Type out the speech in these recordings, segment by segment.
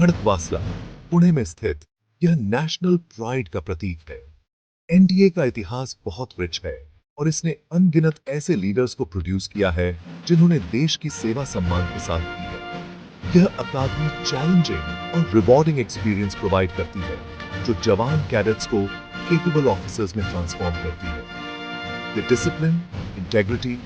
खड़कवासला पुणे में स्थित यह नेशनल प्राइड का प्रतीक है। एनडीए का इतिहास बहुत रिच है और इसने अनगिनत ऐसे लीडर्स को प्रोड्यूस किया है जिन्होंने देश की सेवा सम्मान के साथ की है। यह अकादमी चैलेंजिंग और रिवॉर्डिंग एक्सपीरियंस प्रोवाइड करती है जो जवान कैडेट्स को केपेबल ऑफिसर्स में ट्रांसफॉर्म करती है। ये डिसिप्लिन, इंटेग्रिटी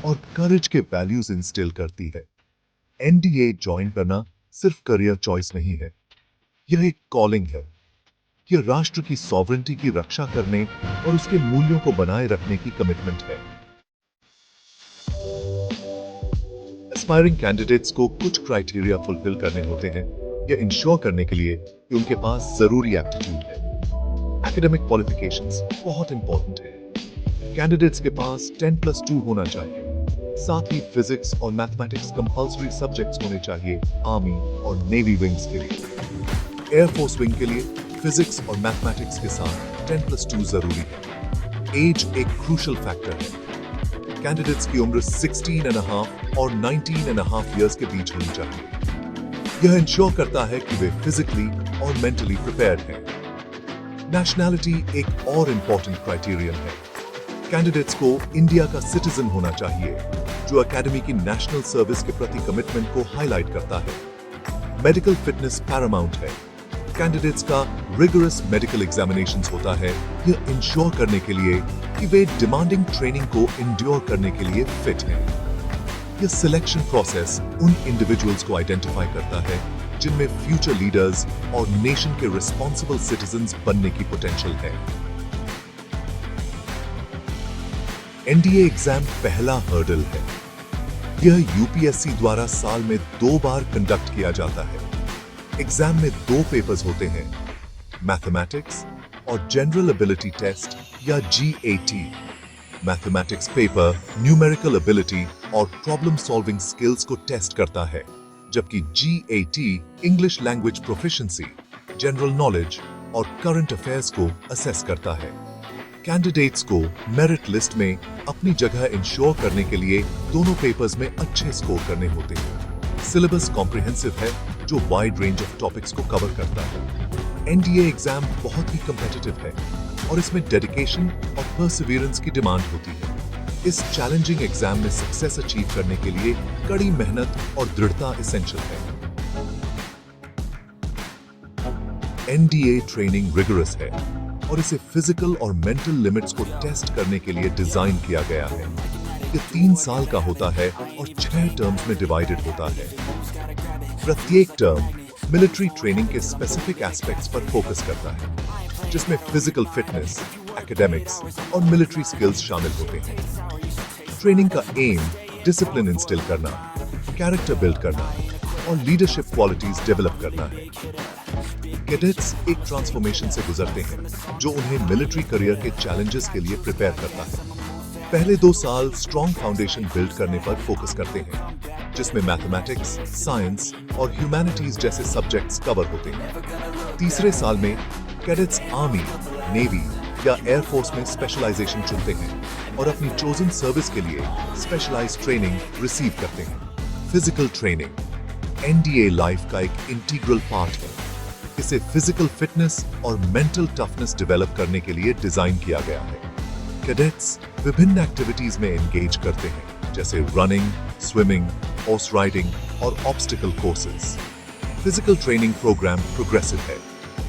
और करेज के वैल्यूज इंस्टिल करती है। एनडीए ज्वाइन करना सिर्फ करियर चॉइस नहीं है, यह एक कॉलिंग है। यह राष्ट्र की सॉवरेंटी की रक्षा करने और उसके मूल्यों को बनाए रखने की कमिटमेंट है। एस्पायरिंग कैंडिडेट्स को कुछ क्राइटेरिया फुलफिल करने होते हैं, यह इंश्योर करने के लिए कि उनके पास जरूरी एप्टीट्यूड है। एकेडमिक क्वालिफिकेशंस बहुत इंपॉर्टेंट है। कैंडिडेट्स के पास 10+2 होना चाहिए। साथ ही फिजिक्स और मैथमेटिक्स कंपल्सरी सब्जेक्ट्स होने चाहिए आर्मी और नेवी विंग्स के लिए। एयरफोर्स विंग के लिए फिजिक्स और मैथमेटिक्स के साथ 10+2 जरूरी है। एज एक क्रूशल फैक्टर है। कैंडिडेट्स की उम्र 16.5 और 19.5 इयर्स के बीच होनी चाहिए। यह इंश्योर करता है कि वे फिजिकली और मेंटली प्रिपेयर्ड हैं। नेशनैलिटी एक और इंपॉर्टेंट क्राइटेरियन है। कैंडिडेट्स को इंडिया का सिटीजन होना चाहिए, जो एकेडमी की नेशनल सर्विस के प्रति कमिटमेंट को हाईलाइट करता है। मेडिकल फिटनेस पैरामाउंट है। कैंडिडेट्स का रिगरस मेडिकल एग्जामिनेशंस होता है, यह इंश्योर करने के लिए कि वे डिमांडिंग ट्रेनिंग को इंड्योर करने के लिए फिट हैं। यह सिलेक्शन प्रोसेस उन इंडिविजुअल्स को आइडेंटिफाई करता है जिनमें फ्यूचर लीडर्स और नेशन के रिस्पॉन्सिबल सिटीजन्स बनने की पोटेंशियल है। एनडीए एग्जाम पहला हर्डल है। यह यूपीएससी द्वारा साल में 2 बार कंडक्ट किया जाता है। एग्जाम में 2 पेपर्स होते हैं, मैथमेटिक्स और जनरल एबिलिटी टेस्ट या GAT. Mathematics paper numerical ability और प्रॉब्लम सॉल्विंग स्किल्स को टेस्ट करता है, जबकि GAT English language proficiency, general knowledge और करंट अफेयर्स को असेस करता है। कैंडिडेट्स को मेरिट लिस्ट में अपनी जगह इंश्योर करने के लिए दोनों पेपर्स में अच्छे स्कोर करने होते हैं। सिलेबस कॉम्प्रिहेंसिव है जो वाइड रेंज ऑफ टॉपिक्स को कवर करता है। एनडीए एग्जाम बहुत ही कॉम्पिटिटिव है और इसमें डेडिकेशन और परसिवियरेंस की डिमांड होती है। इस चैलेंजिंग एग्जाम में सक्सेस अचीव करने के लिए कड़ी मेहनत और दृढ़ता एसेंशियल है। एनडीए ट्रेनिंग रिगरस है और इसे फिजिकल और मेंटल लिमिट्स को टेस्ट करने के लिए डिजाइन किया गया है। ये 3 साल का होता है और 6 टर्म्स में डिवाइडेड होता है। प्रत्येक टर्म मिलिट्री ट्रेनिंग के स्पेसिफिक एस्पेक्ट्स पर फोकस करता है, जिसमें फिजिकल फिटनेस, एकेडमिक्स और मिलिट्री स्किल्स शामिल होते हैं। ट्रेनिंग का एम डिसिप्लिन इंस्टिल करना, कैरेक्टर बिल्ड करना और लीडरशिप क्वालिटीज डेवलप करना है। कैडेट्स एक ट्रांसफॉर्मेशन से गुजरते हैं जो उन्हें मिलिट्री करियर के चैलेंजेस के लिए प्रिपेयर करता है। पहले 2 साल स्ट्रॉन्ग फाउंडेशन बिल्ड करने पर फोकस करते हैं, जिसमें मैथमेटिक्स, साइंस और ह्यूमैनिटीज जैसे सब्जेक्ट्स कवर होते हैं। तीसरे साल में कैडेट्स आर्मी, नेवी या एयरफोर्स में स्पेशलाइजेशन चुनते हैं और अपनी चोजन सर्विस के लिए स्पेशलाइज्ड ट्रेनिंग रिसीव करते हैं। फिजिकल ट्रेनिंग एनडीए लाइफ का एक इंटीग्रल पार्ट है। इसे फिजिकल फिटनेस और मेंटल टफनेस डेवलप करने के लिए डिजाइन किया गया है। कैडेट्स विभिन्न एक्टिविटीज में एंगेज करते हैं, जैसे रनिंग, स्विमिंग, हॉर्स राइडिंग और obstacle courses. Physical training program progressive है,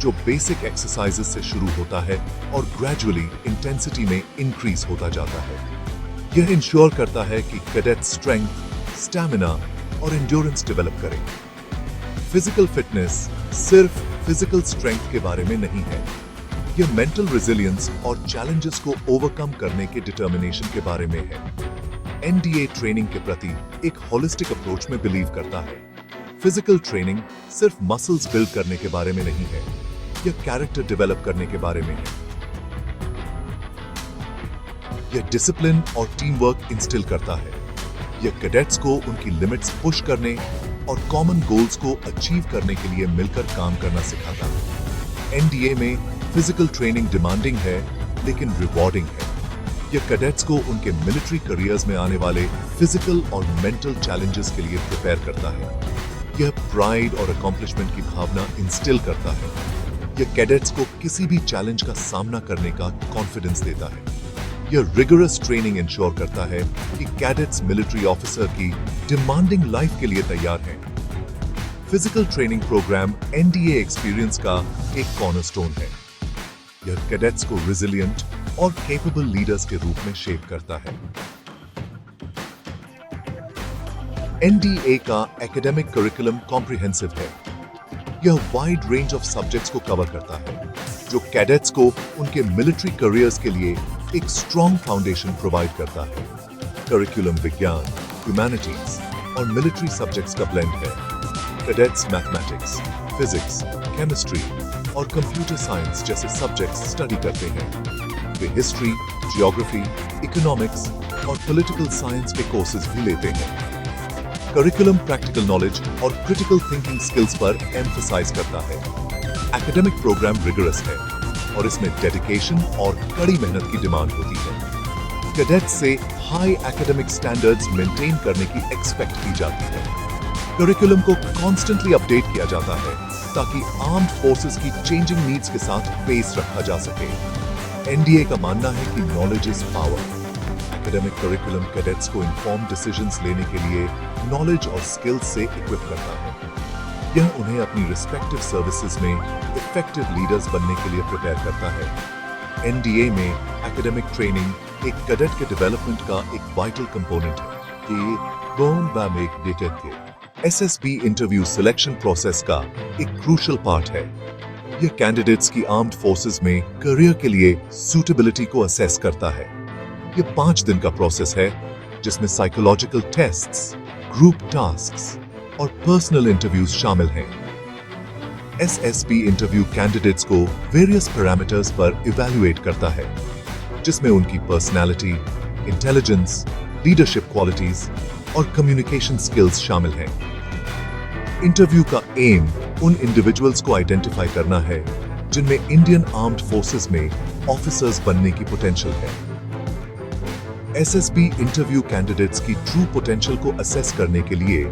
जो बेसिक एक्सरसाइजेस से शुरू होता है और ग्रेजुअली इंटेंसिटी में इंक्रीज होता जाता है। यह इंश्योर करता है कि कैडेट स्ट्रेंथ, स्टैमिना और एंड्योरेंस डेवलप करें। फिजिकल फिटनेस सिर्फ फिजिकल स्ट्रेंथ के बारे में नहीं है, यह मेंटल रेजिलियंस और चैलेंजेस को ओवरकम करने के डिटर्मिनेशन के बारे में है। एनडीए ट्रेनिंग के प्रति एक होलिस्टिक अप्रोच में बिलीव करता है। फिजिकल ट्रेनिंग सिर्फ मसल्स बिल्ड करने के बारे में नहीं है, यह कैरेक्टर डेवलप करने के बारे में है। यह डिसिप्लिन और टीम वर्क इंस्टिल करता है। यह कैडेट्स को उनकी लिमिट्स पुश करने और कॉमन गोल्स को अचीव करने के लिए मिलकर काम करना सिखाता है। एनडीए में फिजिकल ट्रेनिंग डिमांडिंग है लेकिन रिवॉर्डिंग है। यह कैडेट्स को उनके मिलिट्री करियर्स में आने वाले फिजिकल और मेंटल चैलेंजेस के लिए प्रिपेयर करता है। यह प्राइड और अकॉम्प्लिशमेंट की भावना इंस्टिल करता है। यह कैडेट्स को किसी भी चैलेंज का सामना करने का कॉन्फिडेंस देता है। यह रिगरस ट्रेनिंग इंश्योर करता है कि कैडेट्स मिलिट्री ऑफिसर की डिमांडिंग लाइफ के लिए तैयार हैं। Physical training program NDA experience का एक कॉर्नरस्टोन है। यह कैडेट्स को रिजिलिएंट और केपेबल लीडर्स के रूप में शेप करता है। एनडीए का एकेडमिक करिकुलम कॉम्प्रिहेंसिव है। यह वाइड रेंज ऑफ सब्जेक्ट्स को कवर करता है, जो कैडेट्स को उनके मिलिट्री करियर्स के लिए एक स्ट्रॉन्ग फाउंडेशन प्रोवाइड करता है। करिकुलम विज्ञान, ह्यूमैनिटीज और मिलिट्री सब्जेक्ट्स का ब्लेंड है। कैडेट्स मैथमेटिक्स, फिजिक्स, केमिस्ट्री और कंप्यूटर साइंस जैसे सब्जेक्ट्स स्टडी करते हैं। वे हिस्ट्री, जियोग्राफी, इकोनॉमिक्स और पॉलिटिकल साइंस के कोर्सेज भी लेते हैं। करिकुलम प्रैक्टिकल नॉलेज और क्रिटिकल थिंकिंग स्किल्स पर एम्फसाइज करता है। एकेडमिक प्रोग्राम रिगरस है और इसमें डेडिकेशन और कड़ी मेहनत की डिमांड होती है। कैडेट्स से हाई एकेडमिक स्टैंडर्ड्स मेंटेन करने की एक्सपेक्ट की जाती है। करिकुलम को कॉन्स्टेंटली अपडेट किया जाता है ताकि आर्म्ड फोर्सेस की चेंजिंग नीड्स के साथ पेस रखा जा सके। एनडीए का मानना है कि knowledge is power. Academic curriculum cadets को इन्फॉर्म्ड डिसीजंस लेने के लिए नॉलेज और स्किल्स से इक्विप करता है। यह उन्हें अपनी रिस्पेक्टिव सर्विसेज में इफेक्टिव लीडर्स बनने के लिए प्रिपेयर करता है। एनडीए में एकेडमिक ट्रेनिंग एक कैडेट के डेवलपमेंट का एक वाइटल कंपोनेंट है। एसएसबी इंटरव्यू सिलेक्शन प्रोसेस का एक क्रूशियल पार्ट है। यह कैंडिडेट्स की आर्म्ड फोर्सेस में करियर के लिए सूटेबिलिटी को असेस करता है। यह 5 दिन का प्रोसेस है जिसमें साइकोलॉजिकल टेस्ट्स, ग्रुप टास्क्स और पर्सनल इंटरव्यूज शामिल हैं। एसएसबी इंटरव्यू कैंडिडेट्स को वेरियस पैरामीटर्स पर इवैल्यूएट करता है, जिसमें उनकी पर्सनालिटी, इंटेलिजेंस, लीडरशिप क्वालिटीज और कम्युनिकेशन स्किल्स शामिल हैं। इंटरव्यू का एम उन इंडिविजुअल्स को आइडेंटिफाई करना है जिनमें इंडियन आर्म्ड फोर्सेस में ऑफिसर्स बनने की पोटेंशियल है। एसएसबी इंटरव्यू कैंडिडेट्स की ट्रू पोटेंशियल को असेस करने के लिए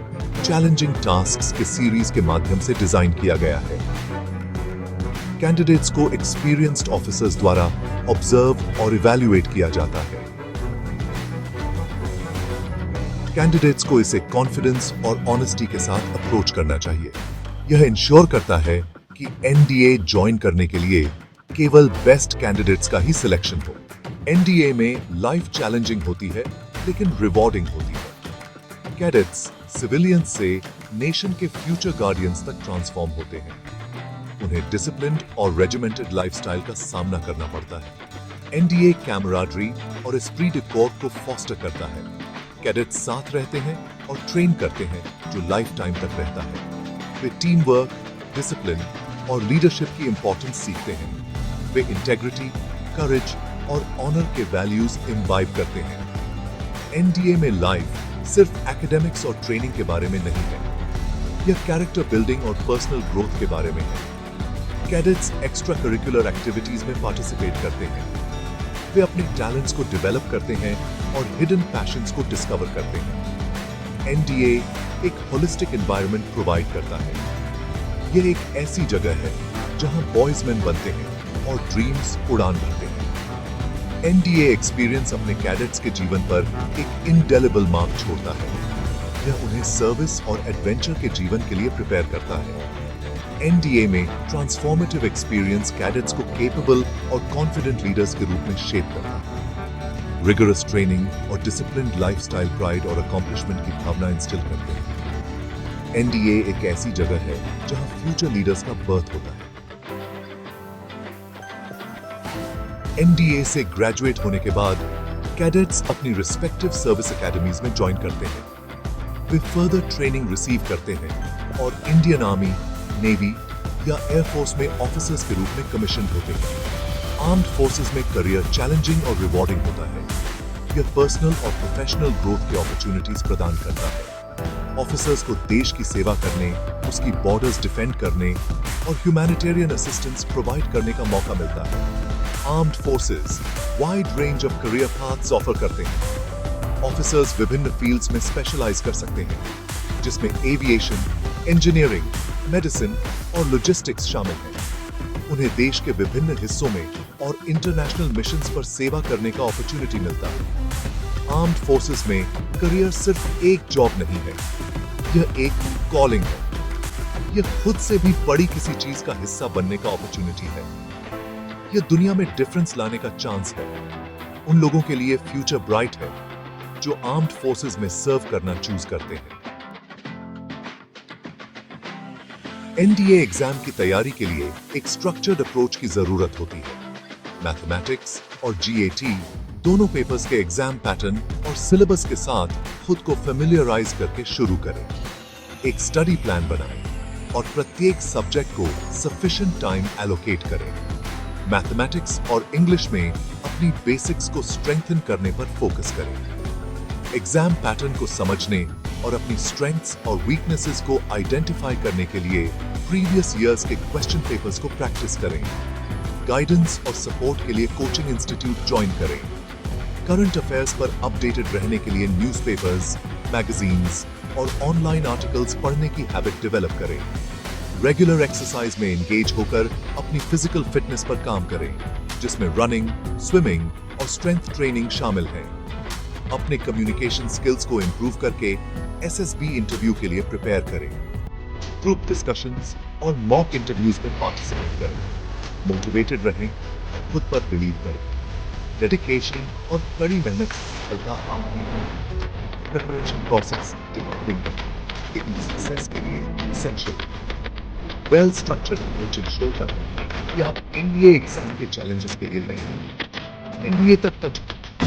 चैलेंजिंग टास्क्स के सीरीज के माध्यम से डिजाइन किया गया है। कैंडिडेट्स को एक्सपीरियंस्ड ऑफिसर्स द्वारा ऑब्जर्व और इवैल्यूएट किया जाता है। कैंडिडेट्स को इसे कॉन्फिडेंस और ऑनेस्टी के साथ अप्रोच करना चाहिए। यह इंश्योर करता है कि एनडीए ज्वाइन करने के लिए केवल बेस्ट कैंडिडेट्स का ही सिलेक्शन हो। एनडीए में लाइफ चैलेंजिंग होती है लेकिन रिवॉर्डिंग होती है। कैडेट्स सिविलियंस से नेशन के फ्यूचर गार्डियंस तक ट्रांसफॉर्म होते हैं। उन्हें डिसिप्लिन्ड और रेजिमेंटेड लाइफस्टाइल का सामना करना पड़ता है। एनडीए कैमराडरी और एस्प्री डे कोर को फॉस्टर करता है। कैडेट्स साथ रहते हैं और ट्रेन करते हैं जो लाइफ टाइम तक रहता है। वे टीम वर्क, डिसिप्लिन और लीडरशिप की इंपॉर्टेंस सीखते हैं। वे इंटेग्रिटी, करेज और ऑनर के वैल्यूज इम्बाइब करते हैं। एनडीए में लाइफ सिर्फ एकेडमिक्स और ट्रेनिंग के बारे में नहीं है, यह कैरेक्टर बिल्डिंग और पर्सनल ग्रोथ के बारे में है। कैडेट्स एक्स्ट्रा करिकुलर एक्टिविटीज में पार्टिसिपेट करते हैं। वे अपने टैलेंट्स को डेवलप करते हैं और हिडन पैशंस को डिस्कवर करते हैं। एनडीए एक होलिस्टिक एनवायरनमेंट प्रोवाइड करता है। यह एक ऐसी जगह है जहां बॉयज मैन बनते हैं और ड्रीम्स उड़ान भरते हैं। एनडीए एक्सपीरियंस अपने कैडेट्स के जीवन पर एक इंडेलिबल मार्क छोड़ता है। यह उन्हें सर्विस और एडवेंचर के जीवन के लिए प्रिपेयर करता है। एनडीए में ट्रांसफॉर्मेटिव एक्सपीरियंस कैडेट्स को केपेबल और कॉन्फिडेंट लीडर्स के रूप में शेप करता है। रिगरस ट्रेनिंग और डिसिप्लिन्ड लाइफस्टाइल प्राइड और अकॉम्प्लिशमेंट की भावना इंस्टिल करते हैं। एनडीए एक ऐसी जगह है जहां फ्यूचर लीडर्स का बर्थ होता है। एनडीए से ग्रेजुएट होने के बाद कैडेट्स अपनी रिस्पेक्टिव सर्विस एकेडमीज में ज्वाइन करते हैं। वे फर्दर ट्रेनिंग रिसीव करते हैं और इंडियन आर्मी, नेवी या एयरफोर्स में ऑफिसर्स के रूप में कमीशन होते हैं। आर्म्ड फोर्सेस में करियर चैलेंजिंग और रिवॉर्डिंग होता है। यह पर्सनल और प्रोफेशनल ग्रोथ के अपॉर्चुनिटीज प्रदान करता है। ऑफिसर्स को देश की सेवा करने, उसकी बॉर्डर्स डिफेंड करने और ह्यूमैनिटेरियन असिस्टेंस प्रोवाइड करने का मौका मिलता है। Armed forces wide range of career paths offer करते हैं। ऑफिसर्स विभिन्न फील्ड्स में स्पेशलाइज कर सकते हैं, जिसमें एविएशन, इंजीनियरिंग, मेडिसिन और लॉजिस्टिक्स शामिल हैं। उन्हें देश के विभिन्न हिस्सों में और इंटरनेशनल मिशंस पर सेवा करने का अपॉर्चुनिटी मिलता है। आर्म्ड फोर्सेस में करियर सिर्फ एक जॉब नहीं है, यह एक कॉलिंग है। यह खुद से भी बड़ी किसी चीज का हिस्सा बनने का अपॉर्चुनिटी है। यह दुनिया में डिफरेंस लाने का चांस है। उन लोगों के लिए फ्यूचर ब्राइट है जो आर्म्ड फोर्सेस में सर्व करना चूज करते हैं। एनडीए एग्जाम की तैयारी के लिए एक स्ट्रक्चर्ड अप्रोच की जरूरत होती है। मैथमेटिक्स और जीएटी दोनों पेपर्स के एग्जाम पैटर्न और सिलेबस के साथ खुद को फेमिलियराइज करके शुरू करें। एक स्टडी प्लान बनाएं और प्रत्येक सब्जेक्ट को सफिशिएंट टाइम एलोकेट करें। मैथमेटिक्स और इंग्लिश में अपनी बेसिक्स को स्ट्रेंथन करने पर फोकस करें। एग्जाम पैटर्न को समझने और अपनी स्ट्रेंथ्स और वीकनेसेस को आइडेंटिफाई करने के लिए प्रीवियस ईयर्स के क्वेश्चन पेपर्स को प्रैक्टिस करें। गाइडेंस और सपोर्ट के लिए कोचिंग इंस्टीट्यूट ज्वाइन करें। करंट अफेयर्स पर अपडेटेड रहने के लिए न्यूज़पेपर्स, मैगजीन्स और ऑनलाइन आर्टिकल्स पढ़ने की हैबिट डेवलप करें। रेगुलर एक्सरसाइज में एंगेज होकर अपनी फिजिकल फिटनेस पर काम करें, जिसमें रनिंग, स्विमिंग और स्ट्रेंथ ट्रेनिंग शामिल है। अपने कम्युनिकेशन स्किल्स को इंप्रूव करके एसएसबी इंटरव्यू के लिए प्रिपेयर करें। ग्रुप डिस्कशंस और मॉक इंटरव्यूज में पार्टिसिपेट करें। मोटिवेटेड रहें, खुद पर बिलीव करें। डेडिकेशन और कड़ी मेहनत से सफलता आपकी है। प्रिपरेशन प्रोसेस डिमांडिंग सक्सेस के लिए essential. Well structured approach ensure करें कि आप एनडीए एग्जाम के चैलेंजेस के लिए नहीं, एनडीए तक